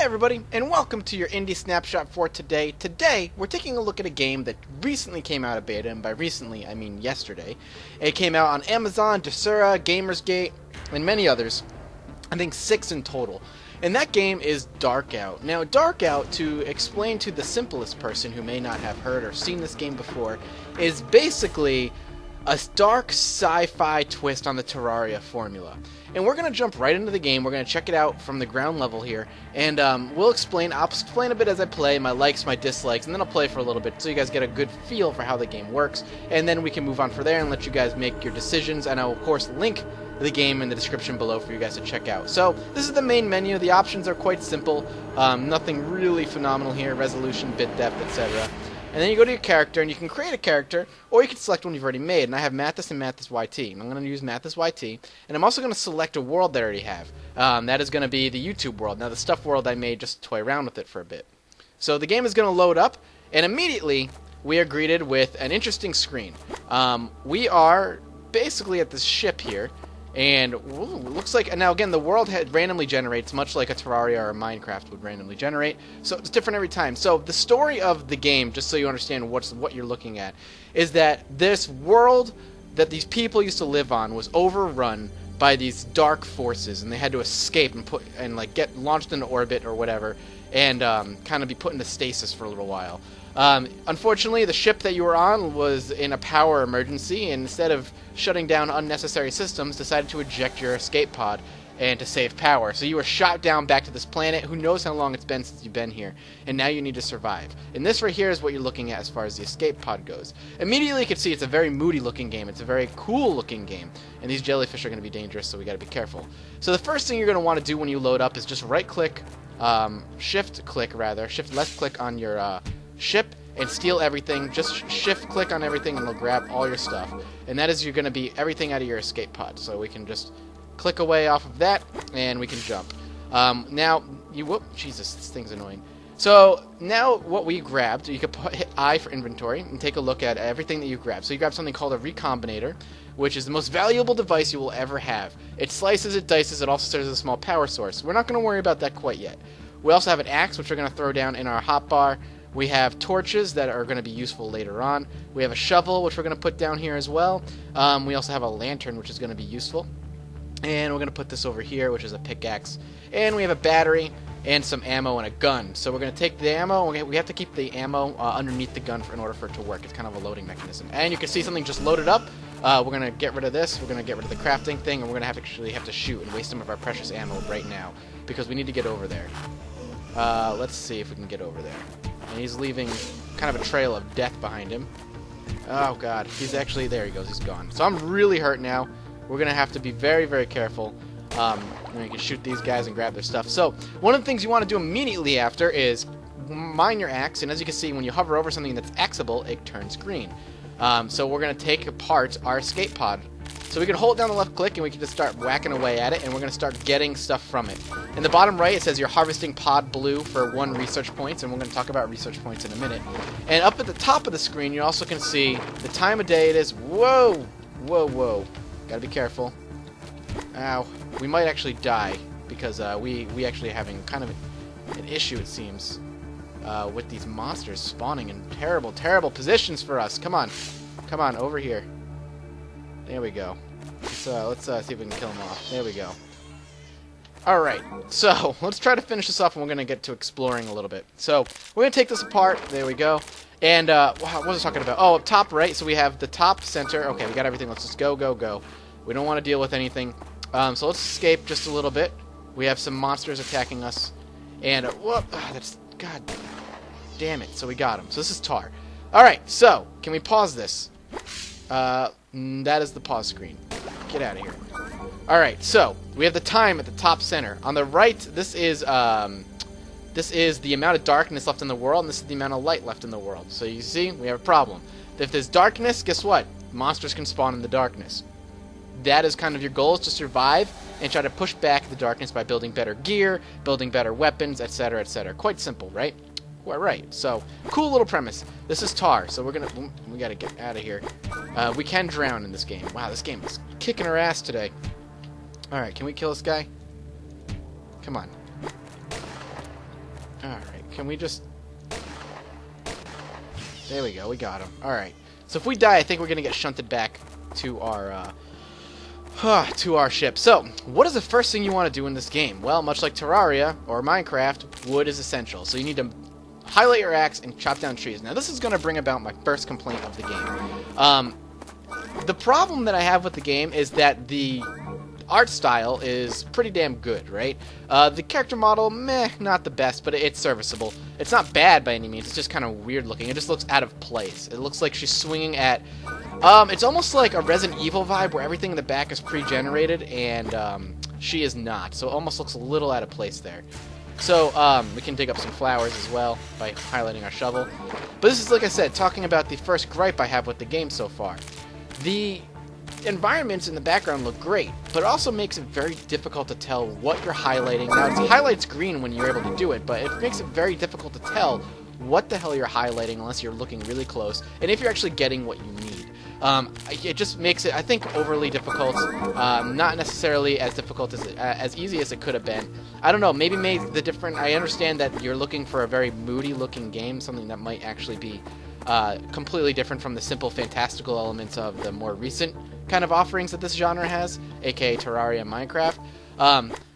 everybody, and welcome to your Indie Snapshot for today. Today, we're taking a look at a game that recently came out of beta, and by recently, I mean yesterday. It came out on Amazon, Desura, Gamersgate, and many others. I think 6 in total. And that game is Darkout. Now, Darkout, to explain to the simplest person who may not have heard or seen this game before, is basically a dark sci-fi twist on the Terraria formula. And we're going to jump right into the game. We're going to check it out from the ground level here. And I'll explain a bit as I play, my likes, my dislikes, and then I'll play for a little bit so you guys get a good feel for how the game works. And then we can move on from there and let you guys make your decisions. And I'll, of course, link the game in the description below for you guys to check out. So, this is the main menu. The options are quite simple. Nothing really phenomenal here. Resolution, bit depth, etc. And then you go to your character, and you can create a character, or you can select one you've already made. And I have Mathis and Mathis YT. I'm going to use Mathis YT, and I'm also going to select a world that I already have. That is going to be the YouTube world. Now, the stuff world I made just to toy around with it for a bit. So the game is going to load up, and immediately we are greeted with an interesting screen. We are basically at this ship here. And looks like, now again, the world randomly generates, much like a Terraria or a Minecraft would randomly generate. So it's different every time. So the story of the game, just so you understand what you're looking at, is that this world that these people used to live on was overrun by these dark forces, and they had to escape and get launched into orbit or whatever, and kind of be put into stasis for a little while. Unfortunately, the ship that you were on was in a power emergency, and instead of shutting down unnecessary systems, decided to eject your escape pod and to save power. So you were shot down back to this planet. Who knows how long it's been since you've been here, and now you need to survive. And this right here is what you're looking at as far as the escape pod goes. Immediately you can see it's a very moody looking game. It's a very cool looking game, and these jellyfish are going to be dangerous, so we got to be careful. So the first thing you're going to want to do when you load up is just right click, shift left click on your ship and steal everything. Just shift click on everything and it'll grab all your stuff, and that is you're going to be everything out of your escape pod. So we can just click away off of that and we can jump. Now Jesus, this thing's annoying. So now what we grabbed, you can hit I for inventory and take a look at everything that you grabbed. So you grab something called a recombinator, which is the most valuable device you will ever have. It slices, it dices, it also serves as a small power source. We're not going to worry about that quite yet. We also have an axe, which we're going to throw down in our hotbar. We have torches that are going to be useful later on. We have a shovel, which we're going to put down here as well. We also have a lantern, which is going to be useful. And we're going to put this over here, which is a pickaxe. And we have a battery and some ammo and a gun. So we're going to take the ammo. We have to keep the ammo underneath the gun in order for it to work. It's kind of a loading mechanism. And you can see something just loaded up. We're going to get rid of this. We're going to get rid of the crafting thing. And we're going to actually have to shoot and waste some of our precious ammo right now, because we need to get over there. Let's see if we can get over there. And he's leaving kind of a trail of death behind him. Oh god, he's actually, there he goes, he's gone. So I'm really hurt now. We're going to have to be very, very careful. You can shoot these guys and grab their stuff. So one of the things you want to do immediately after is mine your axe, and as you can see, when you hover over something that's axeable, it turns green. So we're going to take apart our escape pod. So we can hold down the left click and we can just start whacking away at it, and we're going to start getting stuff from it. In the bottom right, it says you're harvesting pod blue for 1 research points, and we're going to talk about research points in a minute. And up at the top of the screen, you also can see the time of day it is. Whoa! Whoa, whoa. Gotta be careful. Ow. We might actually die, because we actually are having kind of an issue, it seems, with these monsters spawning in terrible, terrible positions for us. Come on. Come on, over here. There we go. Let's see if we can kill him off. There we go. Alright, so let's try to finish this off, and we're going to get to exploring a little bit. So we're going to take this apart. There we go. And what was I talking about? Oh, up top right, so we have the top center. Okay, we got everything. Let's just go, go, go. We don't want to deal with anything. So let's escape just a little bit. We have some monsters attacking us. And, whoop, that's, god damn it. So we got him. So this is Tar. Alright, so, can we pause this? That is the pause screen. Get out of here. Alright, so we have the time at the top center. On the right, this is the amount of darkness left in the world, and this is the amount of light left in the world. So you see, we have a problem. If there's darkness, guess what? Monsters can spawn in the darkness. That is kind of your goal, is to survive and try to push back the darkness by building better gear, building better weapons, etc., etc. Quite simple, right? Well, right, so, cool little premise. This is Tar, so we gotta get out of here. We can drown in this game. Wow, this game is kicking our ass today. Alright, can we kill this guy? Come on. Can we just... There we go, we got him. Alright. So if we die, I think we're going to get shunted back to our ship. So, what is the first thing you want to do in this game? Well, much like Terraria or Minecraft, wood is essential. So you need to highlight your axe and chop down trees. Now, this is going to bring about my first complaint of the game. The problem that I have with the game is that the art style is pretty damn good, right? The character model, meh, not the best, but it's serviceable. It's not bad by any means, it's just kind of weird looking. It just looks out of place. It looks like she's swinging at... it's almost like a Resident Evil vibe where everything in the back is pre-generated, and she is not. So it almost looks a little out of place there. So, we can dig up some flowers as well by highlighting our shovel. But this is, like I said, talking about the first gripe I have with the game so far. The environments in the background look great, but it also makes it very difficult to tell what you're highlighting. Now, it highlights green when you're able to do it, but it makes it very difficult to tell what the hell you're highlighting unless you're looking really close, and if you're actually getting what you need. It just makes it, I think, overly difficult. Not necessarily as difficult as easy as it could have been. I don't know, maybe made the different... I understand that you're looking for a very moody-looking game, something that might actually be completely different from the simple fantastical elements of the more recent kind of offerings that this genre has, aka Terraria and Minecraft.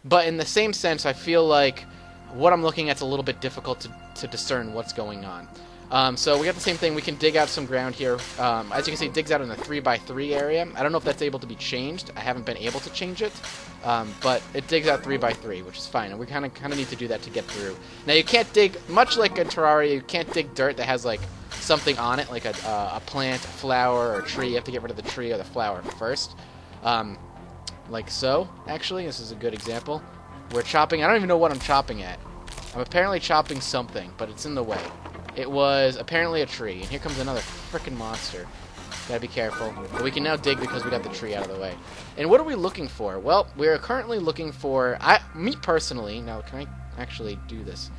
But in the same sense, I feel like what I'm looking at is a little bit difficult to discern what's going on. So we got the same thing. We can dig out some ground here. As you can see, it digs out in the 3x3 area. I don't know if that's able to be changed. I haven't been able to change it. But it digs out 3x3, which is fine. And we kind of need to do that to get through. Now, you can't dig, much like in Terraria, you can't dig dirt that has, like, something on it, like a plant, a flower, or a tree. You have to get rid of the tree or the flower first. Like so, actually. This is a good example. We're chopping... I don't even know what I'm chopping at. I'm apparently chopping something, but it's in the way. It was apparently a tree, and here comes another frickin' monster. Gotta be careful. But we can now dig because we got the tree out of the way. And what are we looking for? Well, we're currently looking for... me personally... Now, can I actually do this?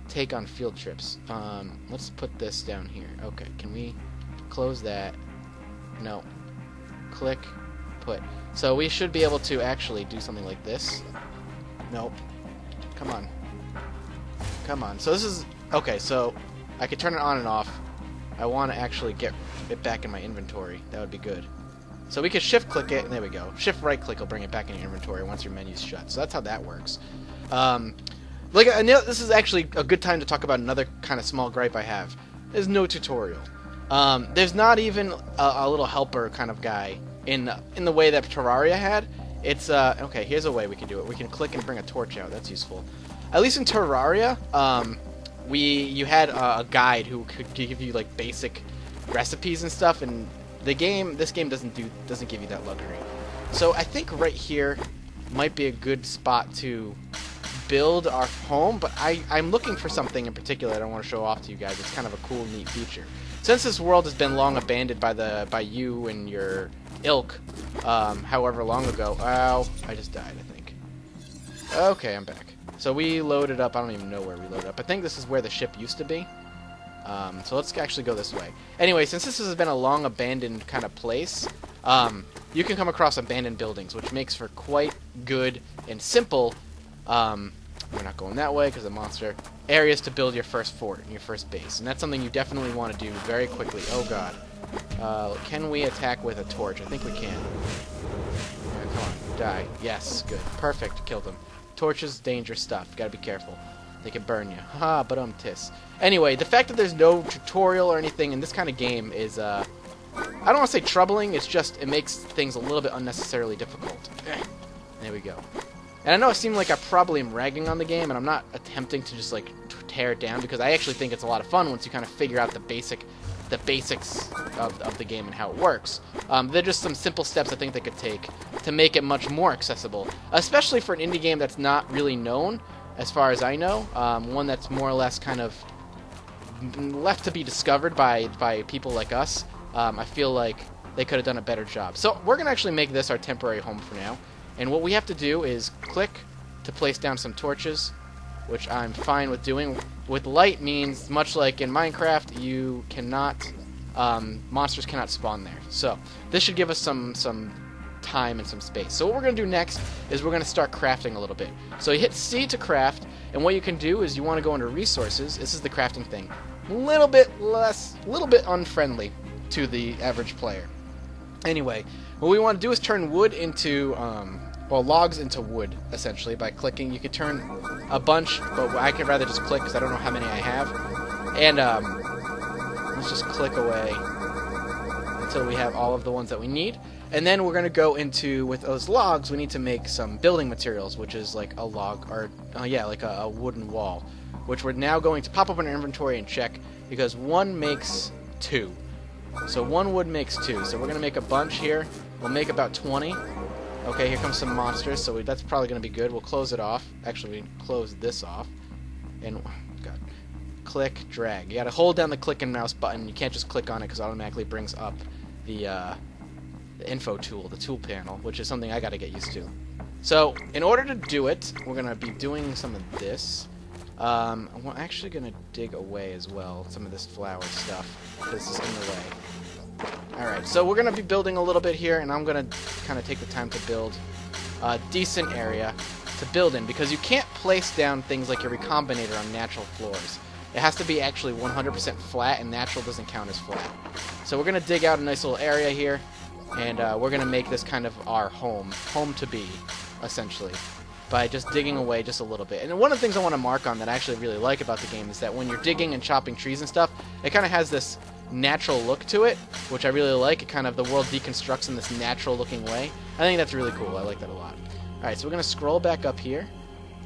Take on field trips. Let's put this down here. Okay, can we close that? No. Click. Put. So we should be able to actually do something like this. Nope. Come on. Come on. So this is... Okay, so... I could turn it on and off. I want to actually get it back in my inventory. That would be good. So we could shift click it, and there we go. Shift right click will bring it back in your inventory once your menu's shut. So that's how that works. This is actually a good time to talk about another kind of small gripe I have. There's no tutorial. There's not even a little helper kind of guy in the way that Terraria had. It's okay. Here's a way we can do it. We can click and bring a torch out. That's useful. At least in Terraria, you had a guide who could give you like basic recipes and stuff, and this game doesn't give you that luxury. So I think right here might be a good spot to build our home, but I'm looking for something in particular that I want to show off to you guys. It's kind of a cool, neat feature. Since this world has been long abandoned by you and your ilk, however long ago. Ow, I just died, I think. Okay, I'm back. So we loaded up. I don't even know where we loaded up. I think this is where the ship used to be. So let's actually go this way. Anyway, since this has been a long abandoned kind of place, you can come across abandoned buildings, which makes for quite good and simple, we're not going that way because of the monster, areas to build your first fort and your first base. And that's something you definitely want to do very quickly. Oh god. Can we attack with a torch? I think we can. Yeah, come on, die. Yes, good. Perfect, killed him. Torches, dangerous stuff. Gotta be careful. They can burn you. Haha, but tis. Anyway, the fact that there's no tutorial or anything in this kind of game is, I don't want to say troubling, it's just, it makes things a little bit unnecessarily difficult. There we go. And I know it seemed like I probably am ragging on the game, and I'm not attempting to just, like, tear it down, because I actually think it's a lot of fun once you kind of figure out the basics of the game and how it works. There are just some simple steps I think they could take to make it much more accessible, especially for an indie game that's not really known, as far as I know. One that's more or less kind of left to be discovered by people like us. I feel like they could have done a better job. So we're going to actually make this our temporary home for now. And what we have to do is click to place down some torches, which I'm fine with doing. With light means, much like in Minecraft, you cannot, monsters cannot spawn there. So this should give us some time and some space. So what we're going to do next is we're going to start crafting a little bit. So you hit C to craft, And what you can do is you want to go into resources. This is the crafting thing. A little bit unfriendly to the average player. Anyway, what we want to do is turn wood into, logs into wood, essentially, by clicking. You could turn a bunch, but I could rather just click because I don't know how many I have. And let's just click away until we have all of the ones that we need. And then we're going to go into, with those logs, we need to make some building materials, which is like a log, or, like a wooden wall, which we're now going to pop up in our inventory and check, because 1 makes 2. So 1 wood makes 2. So we're going to make a bunch here. We'll make about 20. Okay, here comes some monsters, so that's probably going to be good. We'll close it off. Actually, we close this off. And, God, click, drag. You got to hold down the click and mouse button. You can't just click on it because it automatically brings up the info tool, the tool panel, which is something I got to get used to. So, in order to do it, we're going to be doing some of this. I'm actually going to dig away as well some of this flower stuff because it's in the way. Alright, so we're going to be building a little bit here, and I'm going to kind of take the time to build a decent area to build in, because you can't place down things like your recombinator on natural floors. It has to be actually 100% flat, and natural doesn't count as flat. So we're going to dig out a nice little area here, and we're going to make this kind of our home to be, essentially, by just digging away just a little bit. And one of the things I want to mark on that I actually really like about the game is that when you're digging and chopping trees and stuff, it kind of has this natural look to it, which I really like. It kind of, the world deconstructs in this natural looking way. I think that's really cool. I like that a lot. Alright, so we're going to scroll back up here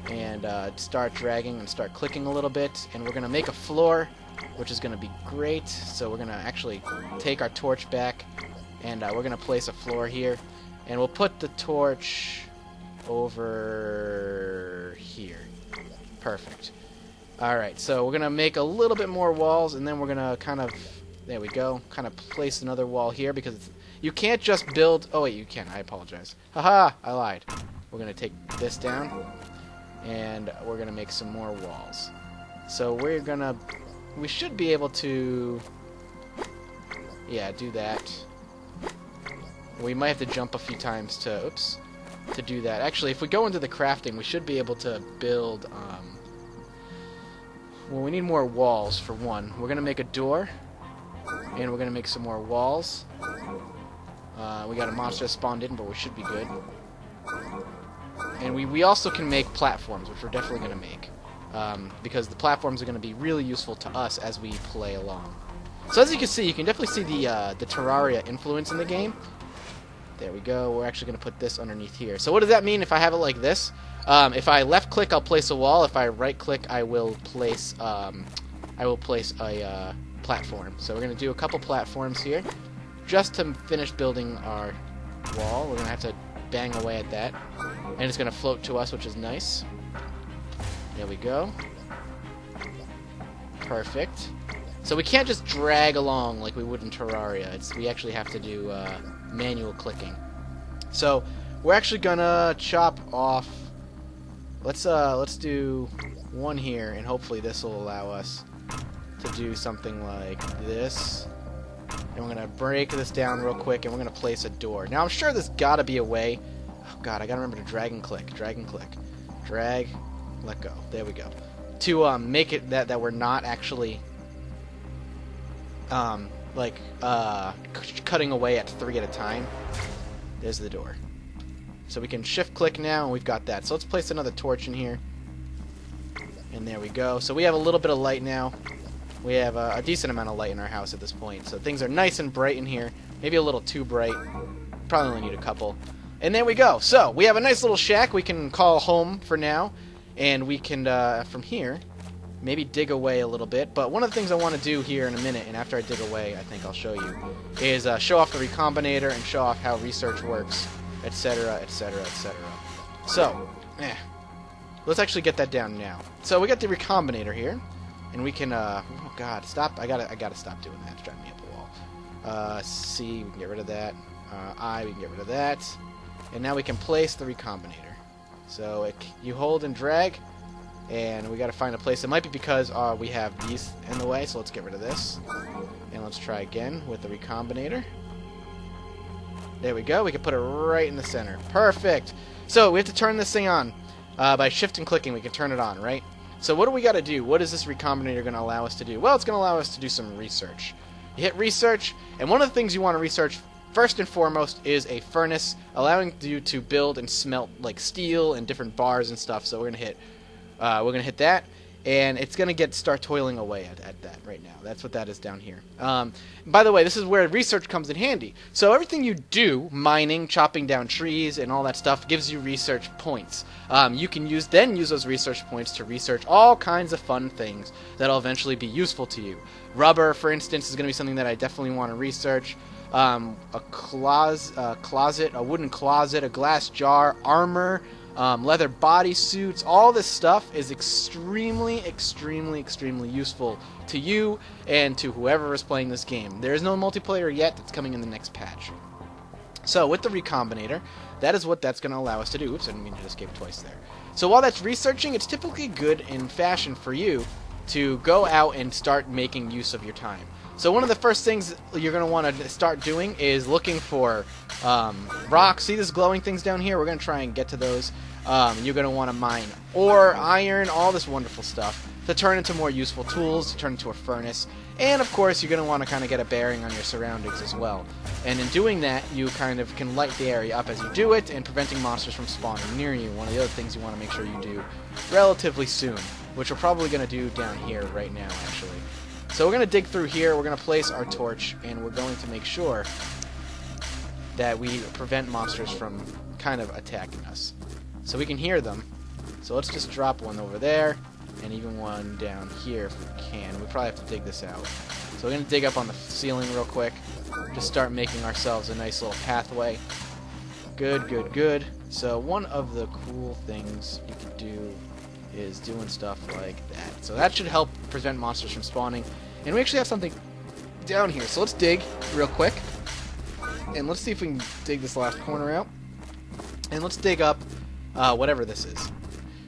and start dragging and start clicking a little bit, and we're going to make a floor, which is going to be great. So we're going to actually take our torch back, and we're going to place a floor here, and we'll put the torch over here. Perfect. Alright, so we're going to make a little bit more walls, and then we're going to kind of, there we go, kind of place another wall here, because you can't just build, oh wait, you can, I apologize. Haha, I lied. We're going to take this down, and we're going to make some more walls. So we should be able to, yeah, do that. We might have to jump a few times to do that. Actually, if we go into the crafting, we should be able to build, well, we need more walls, for one. We're going to make a door, and we're going to make some more walls. We got a monster that spawned in, but we should be good. And we also can make platforms, which we're definitely going to make, because the platforms are going to be really useful to us as we play along. So as you can see, you can definitely see the Terraria influence in the game. There we go. We're actually going to put this underneath here. So what does that mean if I have it like this? If I left click, I'll place a wall. If I right click, I will place a platform. So we're going to do a couple platforms here just to finish building our wall. We're going to have to bang away at that, and it's going to float to us, which is nice. There we go. Perfect. So we can't just drag along like we would in Terraria. We actually have to do manual clicking. So we're actually gonna chop off. Let's do one here, and hopefully this will allow us to do something like this. And we're gonna break this down real quick, and we're gonna place a door. Now I'm sure there's gotta be a way. Oh God, I gotta remember to drag and click, drag and click, drag, let go. There we go. To make it that we're not actually cutting away at 3 at a time. There's the door. So we can shift click now, and we've got that. So let's place another torch in here. And there we go. So we have a little bit of light now. We have a decent amount of light in our house at this point. So things are nice and bright in here. Maybe a little too bright. Probably only need a couple. And there we go. So we have a nice little shack we can call home for now. And we can, from here, maybe dig away a little bit. But one of the things I want to do here in a minute, and after I dig away, I think I'll show you, is show off the recombinator and show off how research works, etc., etc., etc. So, let's actually get that down now. So we got the recombinator here, and we can, oh God, stop, I gotta stop doing that, it's driving me up the wall. C, we can get rid of that. I, we can get rid of that. And now we can place the recombinator. So you hold and drag, and we got to find a place. It might be because we have these in the way, so let's get rid of this. And let's try again with the recombinator. There we go. We can put it right in the center. Perfect. So we have to turn this thing on. By shift and clicking, we can turn it on, right? So what do we got to do? What is this recombinator going to allow us to do? Well, it's going to allow us to do some research. You hit research, and one of the things you want to research first and foremost is a furnace, allowing you to build and smelt like steel and different bars and stuff. So we're gonna hit that, and it's gonna start toiling away at that right now. That's what that is down here. By the way, this is where research comes in handy. So everything you do, mining, chopping down trees, and all that stuff, gives you research points. You can use those research points to research all kinds of fun things that'll eventually be useful to you. Rubber, for instance, is gonna be something that I definitely want to research. A closet, a wooden closet, a glass jar, armor, leather bodysuits. All this stuff is extremely useful to you and to whoever is playing this game. There is no multiplayer yet. That's coming in the next patch. So with the recombinator, that is what that's going to allow us to do. Oops, I didn't mean to escape twice there. So while that's researching, it's typically good in fashion for you to go out and start making use of your time. So one of the first things you're going to want to start doing is looking for rocks. See these glowing things down here? We're going to try and get to those. You're going to want to mine ore, iron, all this wonderful stuff to turn into more useful tools, to turn into a furnace. And of course, you're going to want to kind of get a bearing on your surroundings as well. And in doing that, you kind of can light the area up as you do it and preventing monsters from spawning near you. One of the other things you want to make sure you do relatively soon, which we're probably going to do down here right now, actually. So we're going to dig through here, we're going to place our torch, and we're going to make sure that we prevent monsters from kind of attacking us. So we can hear them. So let's just drop one over there, and even one down here if we can. We probably have to dig this out. So we're going to dig up on the ceiling real quick. Just start making ourselves a nice little pathway. Good. So one of the cool things you can do is doing stuff like that. So that should help prevent monsters from spawning. And we actually have something down here. So let's dig real quick. And let's see if we can dig this last corner out. And let's dig up whatever this is.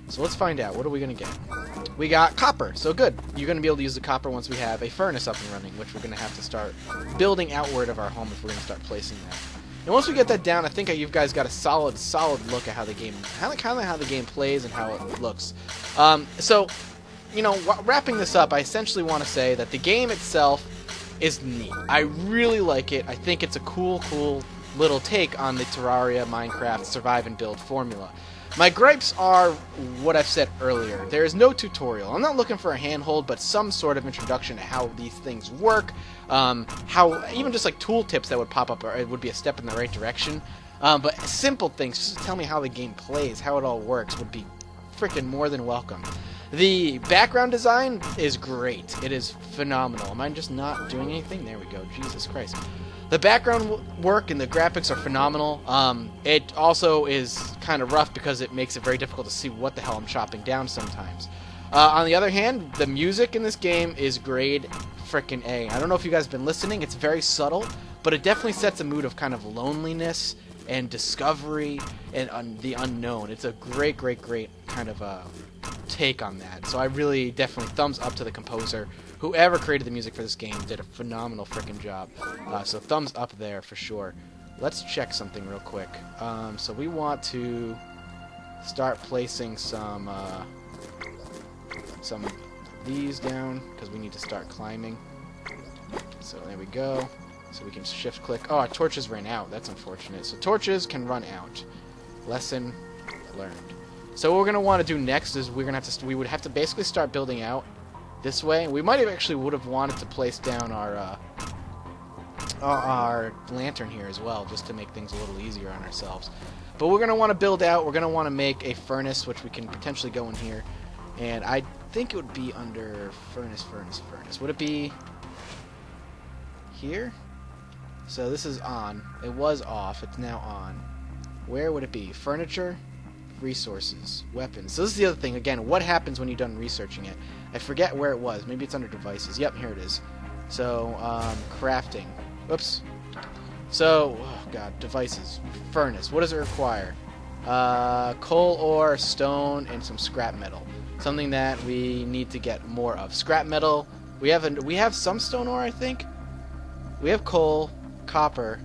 So let's find out. What are we going to get? We got copper. So good. You're going to be able to use the copper once we have a furnace up and running, which we're going to have to start building outward of our home if we're going to start placing that. And once we get that down, I think you guys got a solid look at how the game, how the game plays and how it looks. So, you know, wrapping this up, I essentially want to say that the game itself is neat. I really like it. I think it's a cool little take on the Terraria, Minecraft, survive and build formula. My gripes are what I've said earlier. There is no tutorial. I'm not looking for a handhold, but some sort of introduction to how these things work, how even just like tool tips that would pop up, or it would be a step in the right direction. But simple things, just to tell me how the game plays, how it all works, would be freaking more than welcome. The background design is great. It is phenomenal. Am I just not doing anything? There we go. Jesus Christ. The background work and the graphics are phenomenal. It also is kind of rough because it makes it very difficult to see what the hell I'm chopping down sometimes. On the other hand, the music in this game is grade frickin' A. I don't know if you guys have been listening. It's very subtle, but it definitely sets a mood of kind of loneliness and discovery and the unknown. It's a great kind of take on that. So I really definitely thumbs up to the composer. Whoever created the music for this game did a phenomenal freaking job. So thumbs up there for sure. Let's check something real quick. So we want to start placing some of these down because we need to start climbing. So there we go. So we can shift click. Oh, our torches ran out. That's unfortunate. So torches can run out. Lesson learned. So what we're gonna want to do next is we would have to basically start building out this way. We might have actually would have wanted to place down our lantern here as well, just to make things a little easier on ourselves. But we're gonna want to build out. We're gonna want to make a furnace, which we can potentially go in here. And I think it would be under furnace. Would it be here? So this is on. It was off. It's now on. Where would it be? Furniture, resources, weapons. So this is the other thing. Again, what happens when you're done researching it? I forget where it was. Maybe it's under devices. Yep, here it is. So, crafting. Whoops. So, oh god, devices. Furnace. What does it require? Coal ore, stone, and some scrap metal. Something that we need to get more of. Scrap metal. We have some stone ore, I think. We have coal, copper,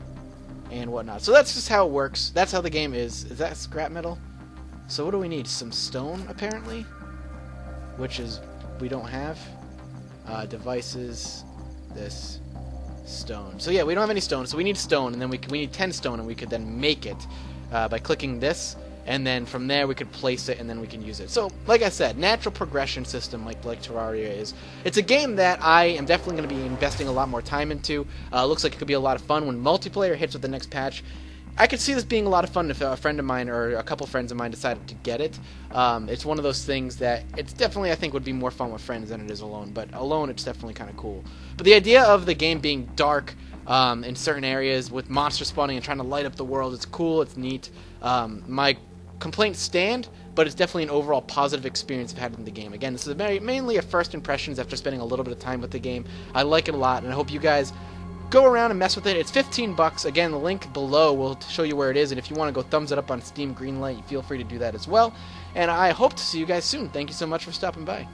and whatnot. So that's just how it works. That's how the game is. Is that scrap metal? So what do we need? Some stone, apparently? which is we don't have. Devices, this, stone. So yeah, we don't have any stone, so we need stone, and then we need 10 stone, and we could then make it by clicking this, and then from there we could place it, and then we can use it. So, like I said, natural progression system like Terraria is. It's a game that I am definitely going to be investing a lot more time into. Looks like it could be a lot of fun when multiplayer hits with the next patch. I could see this being a lot of fun if a friend of mine or a couple friends of mine decided to get it. It's one of those things that it's definitely, I think, would be more fun with friends than it is alone. But alone, it's definitely kind of cool. But the idea of the game being dark in certain areas with monsters spawning and trying to light up the world, it's cool, it's neat. My complaints stand, but it's definitely an overall positive experience I've had in the game. Again, this is mainly a first impressions after spending a little bit of time with the game. I like it a lot, and I hope you guys go around and mess with it. It's $15. Again, the link below will show you where it is, and if you want to go thumbs it up on Steam Greenlight, feel free to do that as well. And I hope to see you guys soon. Thank you so much for stopping by.